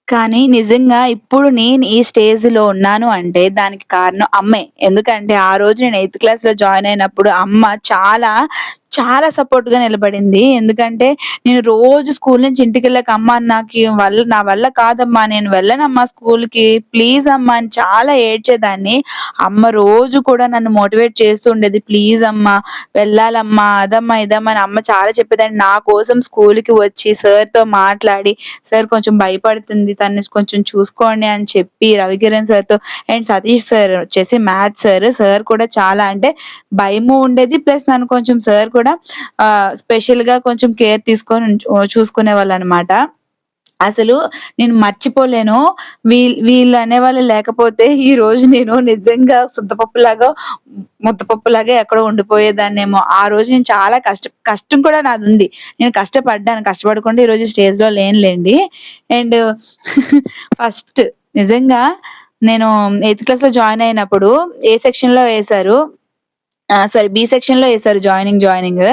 కానీ నిజంగా ఇప్పుడు నేను ఈ స్టేజ్‌లో ఉన్నాను అంటే దానికి కారణం అమ్మే. ఎందుకంటే ఆ రోజు నేను ఎయిత్ క్లాస్‌లో జాయిన్ అయినప్పుడు అమ్మ చాలా, చాలా సపోర్ట్‌గా నిలబడింది. ఎందుకంటే నేను రోజు స్కూల్ నుంచి ఇంటికెళ్ళాక అమ్మ నాకి నా వల్ల కాదమ్మా నేను వెళ్ళనమ్మా స్కూల్‌కి ప్లీజ్ అమ్మ అని చాలా ఏడ్చేదాన్ని. అమ్మ రోజు కూడా నన్ను మోటివేట్ చేస్తూ ఉండేది. ప్లీజ్ అమ్మ వెళ్ళాలమ్మా, అదమ్మా, ఇదమ్మా అని అమ్మ చాలా చెప్పేదాన్ని. నా కోసం స్కూల్‌కి వచ్చి సార్‌తో మాట్లాడి సార్ కొంచెం భయపడుతుంది. తన్ని కొంచెం చూసుకోండి అని చెప్పి రవికిరణ్ సార్‌తో అండ్ సతీష్ సార్ వచ్చేసి మ్యాథ్స్ సార్. సార్ కూడా చాలా అంటే భయము ఉండేది. ప్లస్ నన్ను కొంచెం సార్ కూడా స్పెషల్‌గా కొంచెం కేర్ తీసుకొని చూసుకునేవాళ్ళనమాట. అసలు నేను మర్చిపోలేను. వీళ్ళు అనేవాళ్ళు లేకపోతే ఈరోజు నేను నిజంగా సుద్దపప్పులాగా, ముద్దపప్పులాగా ఎక్కడో ఉండిపోయేదాన్నేమో. ఆ రోజు నేను చాలా కష్టం కూడా నాదుంది. నేను కష్టపడ్డాను. కష్టపడకుండా ఈరోజు స్టేజ్‌లో లేనులెండి. అండ్ ఫస్ట్ నిజంగా నేను ఎయిత్ క్లాస్‌లో జాయిన్ అయినప్పుడు ఏ సెక్షన్‌లో ఏసారు. సారీ బి సెక్షన్‌లో ఏసారు జాయినింగ్.